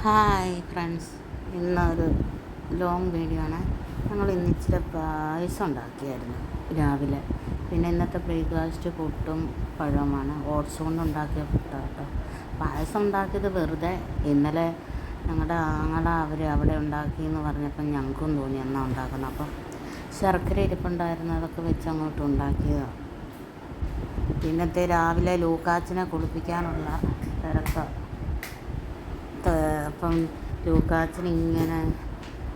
Hi friends, ഇന്നൊരു long video ആണ്. ഞങ്ങൾ ഇന്ന് ഇച്ചിരി പായസം ഉണ്ടാക്കിയായിരുന്നു രാവിലെ. പിന്നെ ഇന്നത്തെ ബ്രേക്ക്ഫാസ്റ്റ് പുട്ടും പഴവുമാണ്. ഓട്സ് കൊണ്ട് ഉണ്ടാക്കിയ പുട്ടാണ് കേട്ടോ. പായസം ഉണ്ടാക്കിയത് വെറുതെ ഇന്നലെ ഞങ്ങളുടെ അവർ അവിടെ ഉണ്ടാക്കിയെന്ന് പറഞ്ഞപ്പം ഞങ്ങൾക്കും തോന്നി എന്നാ ഉണ്ടാക്കുന്നത്. അപ്പം ശർക്കര ഇരിപ്പുണ്ടായിരുന്നു, അതൊക്കെ വെച്ച് അങ്ങോട്ട് ഉണ്ടാക്കിയതാണ്. പിന്നത്തെ രാവിലെ ലൂക്കാച്ചിനെ കുളിപ്പിക്കാനുള്ള തിരക്ക്. അപ്പം ലൂക്കാച്ചിന് ഇങ്ങനെ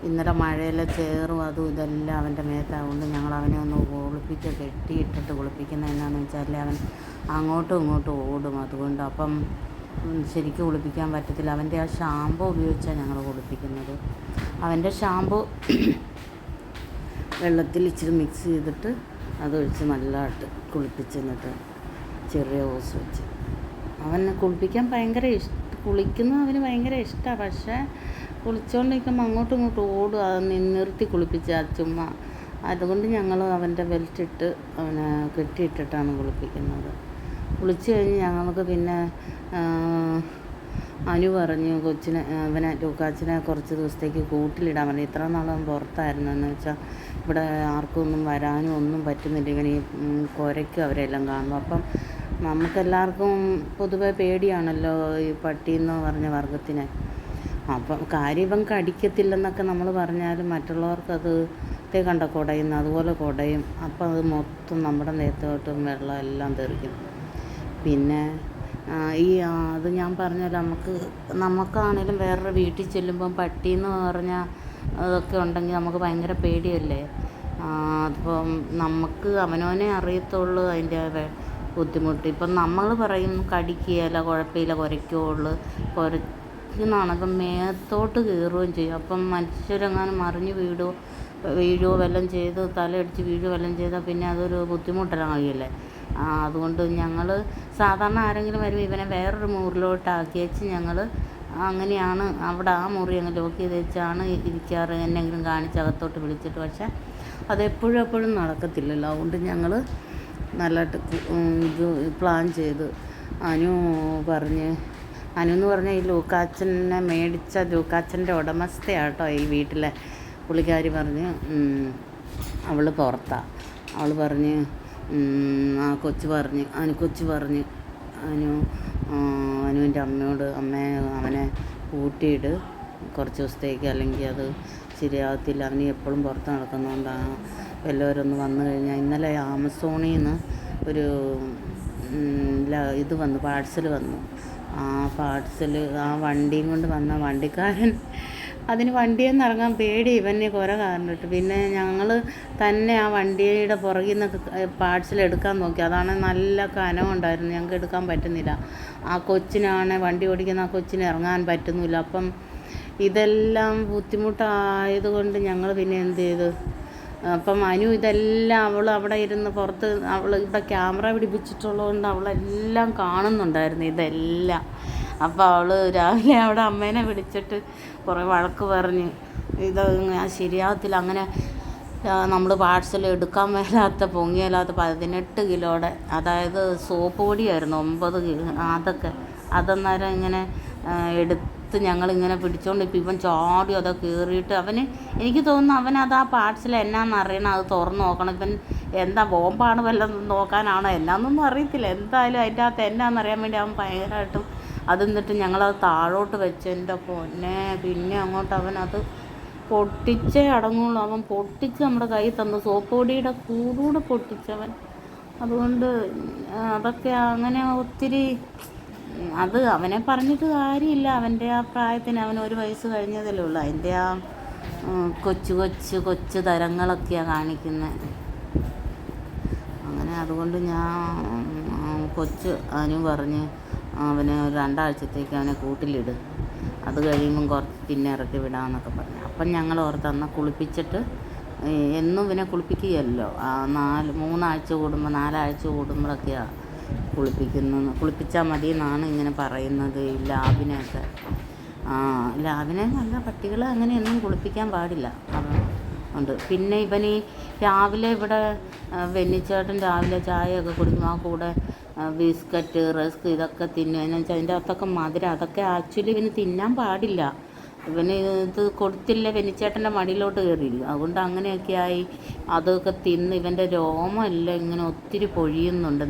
ഇന്നലെ മഴയിലെ ചേറും അതും ഇതെല്ലാം അവൻ്റെ മേത്താവുകൊണ്ട് ഞങ്ങൾ അവനെ ഒന്ന് കെട്ടിയിട്ടിട്ട് കുളിപ്പിക്കുന്നത് എന്നാന്ന് വെച്ചാൽ അവൻ അങ്ങോട്ടും ഇങ്ങോട്ടും ഓടും. അതുകൊണ്ട് അപ്പം ശരിക്കും കുളിപ്പിക്കാൻ പറ്റത്തില്ല. അവൻ്റെ ആ ഷാമ്പു ഉപയോഗിച്ചാണ് ഞങ്ങൾ കുളിപ്പിക്കുന്നത്. അവൻ്റെ ഷാമ്പു വെള്ളത്തിൽ ഇച്ചിരി മിക്സ് ചെയ്തിട്ട് അതൊഴിച്ച് നല്ലതായിട്ട് കുളിപ്പിച്ചെന്നിട്ട് ചെറിയ ഓസ് വെച്ച് അവൻ കുളിപ്പിക്കാൻ കുളിക്കുന്നത് അവന് ഭയങ്കര ഇഷ്ടമാണ്. പക്ഷേ കുളിച്ചുകൊണ്ടിരിക്കുമ്പോൾ അങ്ങോട്ടും ഇങ്ങോട്ടും ഓടും. അത് നിർത്തി കുളിപ്പിച്ച ചുമ്മാ. അതുകൊണ്ട് ഞങ്ങൾ അവൻ്റെ ബെൽറ്റിട്ട് അവനെ കെട്ടിയിട്ടിട്ടാണ് കുളിപ്പിക്കുന്നത്. കുളിച്ച് കഴിഞ്ഞ് ഞങ്ങൾക്ക് പിന്നെ അനു പറഞ്ഞു അവനെ ലൂക്കാച്ചിനെ കുറച്ച് ദിവസത്തേക്ക് കൂട്ടിലിടാൻ പറഞ്ഞു. ഇത്ര നാളും പുറത്തായിരുന്നു. എന്ന് വെച്ചാൽ ഇവിടെ ആർക്കും ഒന്നും വരാനും ഒന്നും പറ്റുന്നില്ല. ഇവന് കുരയ്ക്കും അവരെല്ലാം കാണുമ്പോൾ. അപ്പം നമുക്കെല്ലാവർക്കും പൊതുവെ പേടിയാണല്ലോ ഈ പട്ടിയെന്ന് പറഞ്ഞ വർഗത്തിനെ. അപ്പം കാര്യം ഇവൻ കടിക്കത്തില്ലെന്നൊക്കെ നമ്മൾ പറഞ്ഞാലും മറ്റുള്ളവർക്കത് കണ്ട കുടയുന്നു, അതുപോലെ കുടയും. അപ്പം അത് മൊത്തം നമ്മുടെ നേരത്തോട്ടും വെള്ളം എല്ലാം തെറിക്കും. പിന്നെ അത് ഞാൻ പറഞ്ഞല്ലോ, നമുക്കാണേലും വേറൊരു വീട്ടിൽ ചെല്ലുമ്പം പട്ടിയെന്ന് പറഞ്ഞാൽ അതൊക്കെ ഉണ്ടെങ്കിൽ നമുക്ക് ഭയങ്കര പേടിയല്ലേ. അപ്പം നമുക്ക് അവനവനെ അറിയത്തുള്ളൂ അതിൻ്റെ ബുദ്ധിമുട്ട്. ഇപ്പം നമ്മൾ പറയും കടിക്കുകയില്ല, കുഴപ്പമില്ല, കുരയ്ക്കുകയുള്ളൂ, കുരയ്ക്കുന്നതാണ്. അപ്പം മേത്തോട്ട് കയറുകയും ചെയ്യും. അപ്പം മനുഷ്യരെങ്ങാനും മറിഞ്ഞ് വീഴുകയോ വല്ലതും ചെയ്ത് തലയടിച്ച് വീഴുകയോ വല്ലതും ചെയ്താൽ പിന്നെ അതൊരു ബുദ്ധിമുട്ടാകില്ലേ. അതുകൊണ്ട് ഞങ്ങൾ സാധാരണ ആരെങ്കിലും വരും ഇവനെ വേറൊരു മുറിലോട്ടാക്കി വെച്ച് ഞങ്ങൾ അങ്ങനെയാണ് അവിടെ ആ മുറി അങ്ങ് ലോക്ക് ചെയ്ത് വെച്ചാണ് ഇരിക്കാറ്. എന്നെങ്കിലും കാണിച്ച് അകത്തോട്ട് വിളിച്ചിട്ട്. പക്ഷേ അതെപ്പോഴും നടക്കത്തില്ലല്ലോ. അതുകൊണ്ട് ഞങ്ങൾ നല്ലതായിട്ട് ഇത് പ്ലാൻ ചെയ്ത് അനു എന്ന് പറഞ്ഞാൽ ഈ ലൂക്കാച്ചനെ മേടിച്ച ലൂക്കാച്ചൻ്റെ ഉടമസ്ഥയാട്ടോ ഈ വീട്ടിലെ പുള്ളിക്കാരി. പറഞ്ഞ് അവൾ പുറത്താണ്. അവൾ പറഞ്ഞ് കൊച്ചു പറഞ്ഞ് അനുവിൻ്റെ അമ്മയോട് അവനെ കൂട്ടിയിട്ട് കുറച്ച് ദിവസത്തേക്ക്, അല്ലെങ്കിൽ അത് ശരിയാകത്തില്ല, അവന് എപ്പോഴും പുറത്ത് നടക്കുന്നതുകൊണ്ടാണ്. എല്ലാവരും ഒന്ന് വന്നു കഴിഞ്ഞാൽ ഇന്നലെ ആമസോണിൽ നിന്ന് ഒരു ഇത് വന്നു, പാഴ്സൽ വന്നു. ആ പാഴ്സൽ ആ വണ്ടിയും കൊണ്ട് വന്ന വണ്ടിക്കാരൻ അതിന് വണ്ടിയിൽ നിന്ന് ഇറങ്ങാൻ പേടി, ഇവനെ കുര കാരണമിട്ട്. പിന്നെ ഞങ്ങൾ തന്നെ ആ വണ്ടിയുടെ പുറകിൽ നിന്ന് പാഴ്സൽ എടുക്കാൻ നോക്കി. അതാണ് നല്ല കനമുണ്ടായിരുന്നു, ഞങ്ങൾക്ക് എടുക്കാൻ പറ്റുന്നില്ല. ആ കൊച്ചിനാണ് വണ്ടി ഓടിക്കുന്ന ആ കൊച്ചിന് ഇറങ്ങാൻ പറ്റുന്നില്ല. അപ്പം ഇതെല്ലാം ബുദ്ധിമുട്ടായതുകൊണ്ട് ഞങ്ങൾ പിന്നെ എന്ത് ചെയ്തു, അപ്പം അനു ഇതെല്ലാം അവൾ അവിടെ ഇരുന്ന് പുറത്ത് ഇവിടെ ക്യാമറ പിടിപ്പിച്ചിട്ടുള്ളതുകൊണ്ട് അവളെല്ലാം കാണുന്നുണ്ടായിരുന്നു ഇതെല്ലാം. അപ്പോൾ അവൾ രാവിലെ അവിടെ അമ്മേനെ വിളിച്ചിട്ട് കുറേ വഴക്ക് പറഞ്ഞ് ഇത് ശരിയാകത്തില്ല. അങ്ങനെ നമ്മൾ പാഴ്സൽ എടുക്കാൻ മേലാത്ത പൊങ്ങിയല്ലാത്ത 18 കിലോയുടെ, അതായത് സോപ്പ് പൊടിയായിരുന്നു 9 കിലോ. അതെന്നേരം ഇങ്ങനെ ഞങ്ങളിങ്ങനെ പിടിച്ചുകൊണ്ട് ഇവൻ ചാടി അതൊക്കെ കയറിയിട്ട് എനിക്ക് തോന്നുന്നു അവനത് ആ പാർട്സിൽ എന്നാന്നറിയണം, അത് തുറന്ന് നോക്കണം. ഇവൻ എന്താ ബോംബാണ് വല്ലതും നോക്കാനാണോ എന്നാന്നൊന്നും അറിയത്തില്ല. എന്തായാലും അതിൻ്റെ അകത്ത് എന്നാന്നറിയാൻ വേണ്ടി അവൻ ഭയങ്കരമായിട്ടും അത് എന്നിട്ട് ഞങ്ങളത് താഴോട്ട് വെച്ച് എൻ്റെ പൊന്നെ. പിന്നെ അങ്ങോട്ട് അവനത് പൊട്ടിച്ചേ അടങ്ങുള്ളൂ. അവൻ പൊട്ടിച്ച് നമ്മുടെ കയ്യിൽ തന്നു, സോപ്പ് പൊടിയുടെ കൂടെ പൊട്ടിച്ചവൻ. അതുകൊണ്ട് അതൊക്കെ അങ്ങനെ ഒത്തിരി അത് അവനെ പറഞ്ഞിട്ട് കാര്യമില്ല. അവൻ്റെ ആ പ്രായത്തിന്, അവൻ 1 വയസ്സ് കഴിഞ്ഞതല്ലേ ഉള്ളൂ. അതിൻ്റെ ആ കൊച്ചു തരങ്ങളൊക്കെയാണ് കാണിക്കുന്നത്. അങ്ങനെ അതുകൊണ്ട് അനു പറഞ്ഞ് അവന് 2 ആഴ്ചത്തേക്ക് അവനെ കൂട്ടിലിട്, അത് കഴിയുമ്പം കുറച്ച് പിന്നെ ഇറക്കി വിടാമെന്നൊക്കെ പറഞ്ഞു. അപ്പം ഞങ്ങൾ ഓർത്തന്ന് കുളിപ്പിച്ചിട്ട്, എന്നും ഇവനെ കുളിപ്പിക്കുകയല്ലോ, 3 ആഴ്ച കൂടുമ്പോൾ 4 ആഴ്ച കൂടുമ്പോഴൊക്കെയാണ് കുളിപ്പിച്ചാൽ മതി എന്നാണ് ഇങ്ങനെ പറയുന്നത്. ലാബിനെയൊക്കെ ലാബിനെ നല്ല പട്ടികളെ അങ്ങനെയൊന്നും കുളിപ്പിക്കാൻ പാടില്ല ഉണ്ട്. പിന്നെ ഇവന് രാവിലെ ഇവിടെ വെന്നിച്ചേട്ടൻ രാവിലെ ചായയൊക്കെ കുടിക്കും. ആ കൂടെ ബിസ്ക്കറ്റ്, റസ്ക് ഇതൊക്കെ തിന്നും. എന്ന് വെച്ചാൽ അതിൻ്റെ അകത്തൊക്കെ മധുരം. അതൊക്കെ ആക്ച്വലി ഇവന് തിന്നാൻ പാടില്ല. ഇവന് ഇത് കൊടുത്തില്ല വെനിച്ചേട്ടൻ്റെ മടിയിലോട്ട് കയറിയിരിക്കും. അതുകൊണ്ട് അങ്ങനെയൊക്കെ ആയി അതൊക്കെ തിന്ന് ഇവൻ്റെ രോമമെല്ലാം ഇങ്ങനെ ഒത്തിരി പൊഴിയുന്നുണ്ട്.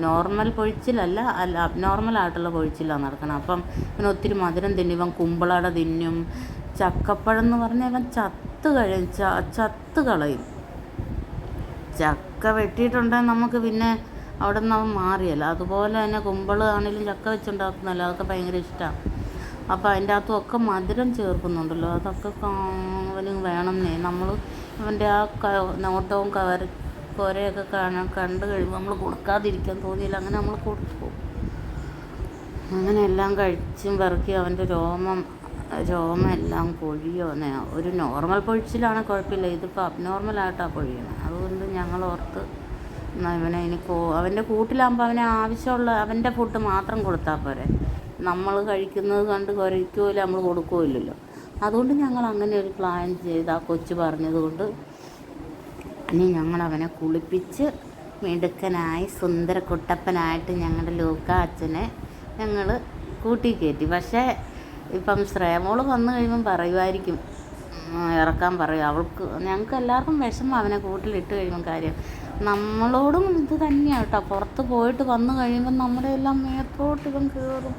നോർമൽ പൊഴിച്ചിലല്ല, അബ്നോർമലായിട്ടുള്ള പൊഴിച്ചിലാണ് നടക്കണം. അപ്പം ഇവൻ ഒത്തിരി മധുരം തിന്നും. ഇവൻ കുമ്പളട തിന്നും. ചക്കപ്പഴം എന്ന് പറഞ്ഞാൽ ഇവൻ ചത്ത് കളയും. ചക്ക വെട്ടിയിട്ടുണ്ടെങ്കിൽ നമുക്ക് പിന്നെ അവിടെ നിന്ന് അവൻ മാറിയല്ല. അതുപോലെ തന്നെ കുമ്പള് ആണെങ്കിലും ചക്ക വെച്ചുണ്ടാക്കുന്നല്ലോ, അതൊക്കെ ഭയങ്കര ഇഷ്ടമാണ്. അപ്പോൾ അതിൻ്റെ അകത്തുമൊക്കെ മധുരം ചേർക്കുന്നുണ്ടല്ലോ, അതൊക്കെ അവന് വേണമെന്നേ. നമ്മൾ അവൻ്റെ ആ നോട്ടവും കൊരയൊക്കെ കണ്ടു കഴിയുമ്പോൾ നമ്മൾ കൊടുക്കാതിരിക്കാൻ തോന്നിയില്ല, അങ്ങനെ നമ്മൾ കൊടുത്തു. അങ്ങനെ എല്ലാം കഴിച്ചും പെറുക്കി അവൻ്റെ രോമം എല്ലാം പൊഴിയോന്നെ. ഒരു നോർമൽ പൊഴിച്ചിലാണ് കുഴപ്പമില്ല, ഇതിപ്പോൾ അബ്നോർമലായിട്ടാണ് പൊഴിയണം. അതുകൊണ്ട് ഞങ്ങൾ ഓർത്ത് ഇവനെ അവൻ്റെ കൂട്ടിലാകുമ്പോൾ അവനെ ആവശ്യമുള്ള അവൻ്റെ ഫുഡ് മാത്രം കൊടുത്താൽ പോരെ. നമ്മൾ കഴിക്കുന്നത് കണ്ട് കുരയ്ക്കുമല്ലോ, നമ്മൾ കൊടുക്കുമല്ലോ. അതുകൊണ്ട് ഞങ്ങൾ അങ്ങനെ ഒരു പ്ലാൻ ചെയ്ത് ആ കൊച്ചു പറഞ്ഞതുകൊണ്ട് ഇനി ഞങ്ങൾ അവനെ കുളിപ്പിച്ച് മിടുക്കനായി സുന്ദര കുട്ടപ്പനായിട്ട് ഞങ്ങളുടെ ലൂക്ക അച്ഛനെ ഞങ്ങൾ കൂട്ടി കയറ്റി. പക്ഷേ ഇപ്പം ശ്രേമോള് വന്നു കഴിയുമ്പം പറയുമായിരിക്കും, ഇറക്കാൻ പറയും. ഞങ്ങൾക്ക് എല്ലാവർക്കും വിഷമം അവനെ കൂട്ടിലിട്ട് കഴിയുമ്പം. കാര്യം നമ്മളോടും ഇത് തന്നെയാണ് കേട്ടോ. പുറത്ത് പോയിട്ട് വന്നു കഴിയുമ്പം നമ്മുടെ എല്ലാം മേത്തോട്ട് ഇവൻ കയറും.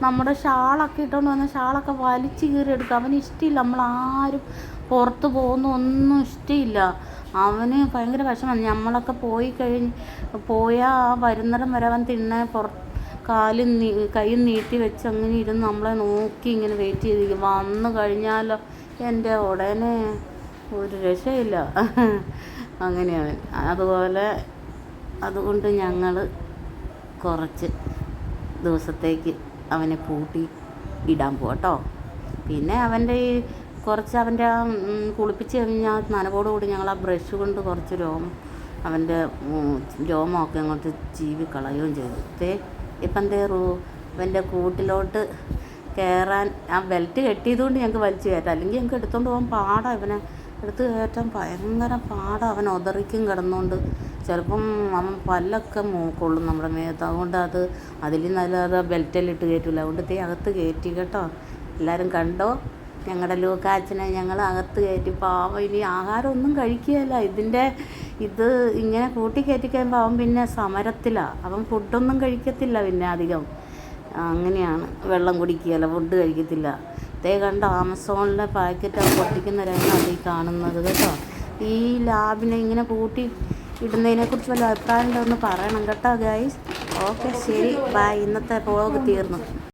നമ്മുടെ ഷാളൊക്കെ ഇട്ടുകൊണ്ട് വന്ന ഷാളൊക്കെ വലിച്ച് കീറിയെടുക്കും. അവന് ഇഷ്ടമില്ല, നമ്മളാരും പുറത്ത് പോകുന്ന ഒന്നും ഇഷ്ടമില്ല. അവന് ഭയങ്കര വിഷമമാണ്. നമ്മളൊക്കെ പോയാൽ ആ വരുന്നിടം വരെ അവൻ കൈയും നീട്ടി വെച്ച് അങ്ങനെ ഇരുന്ന് നമ്മളെ നോക്കി ഇങ്ങനെ വെയിറ്റ് ചെയ്തിരിക്കും. വന്നു കഴിഞ്ഞാലോ എൻ്റെ ഉടനെ ഒരു രക്ഷയില്ല. അങ്ങനെയാണ്. അതുകൊണ്ട് ഞങ്ങൾ കുറച്ച് ദിവസത്തേക്ക് അവനെ പൂട്ടി ഇടാൻ പോകട്ടോ. പിന്നെ അവൻ്റെ അവൻ്റെ കുളിപ്പിച്ച് കഴിഞ്ഞാൽ നനവോടുകൂടി ഞങ്ങൾ ആ ബ്രഷ് കൊണ്ട് കുറച്ച് അവൻ്റെ രോമമൊക്കെ അങ്ങോട്ട് ചീവി കളയുകയും ചെയ്തു. ഇപ്പം ഇവൻ്റെ കൂട്ടിലോട്ട് കയറാൻ ആ ബെൽറ്റ് കെട്ടിയതുകൊണ്ട് ഞങ്ങൾക്ക് വലിച്ചു കയറ്റാം. അല്ലെങ്കിൽ ഞങ്ങൾക്ക് എടുത്തുകൊണ്ട് പോകാൻ പാടാണ്. ഇവനെ എടുത്ത് കയറ്റാൻ ഭയങ്കര പാടാണ്. അവൻ ഒതറിക്കും കിടന്നുകൊണ്ട് ചിലപ്പം അവൻ പല്ലൊക്കെ കൊള്ളും നമ്മുടെ മേത്ത്. അതുകൊണ്ട് അതിൽ നല്ലത് ബെൽറ്റെല്ലാം ഇട്ട് കയറ്റില്ല. അതുകൊണ്ട് അകത്ത് കയറ്റി കേട്ടോ. എല്ലാവരും കണ്ടോ ഞങ്ങളുടെ ലൂക്കാച്ചനെ ഞങ്ങൾ അകത്ത് കയറ്റി. പാവം ഇനി ആഹാരം ഒന്നും കഴിക്കുകയല്ല. ഇത് ഇങ്ങനെ കൂട്ടി കയറ്റി കഴിയുമ്പോൾ അവൻ പിന്നെ സമരത്തിലാണ്. അവൻ ഫുഡൊന്നും കഴിക്കത്തില്ല പിന്നെ അധികം. അങ്ങനെയാണ്. വെള്ളം കുടിക്കുകയല്ല, ഫുഡ് കഴിക്കത്തില്ല. കണ്ട ആമസോണിലെ പാക്കറ്റ് പൊട്ടിക്കുന്ന രംഗമാണ് ഈ കാണുന്നത് കേട്ടോ. ഈ ലാബിനെ ഇങ്ങനെ കൂട്ടി ഇടുന്നതിനെക്കുറിച്ച് വല്ല അഭിപ്രായം ഉണ്ടോ എന്ന് പറയണം കേട്ടോ ഗൈസ്. ഓക്കെ, ശരി, ബൈ. ഇന്നത്തെ വ്ളോഗ് തീർന്നു.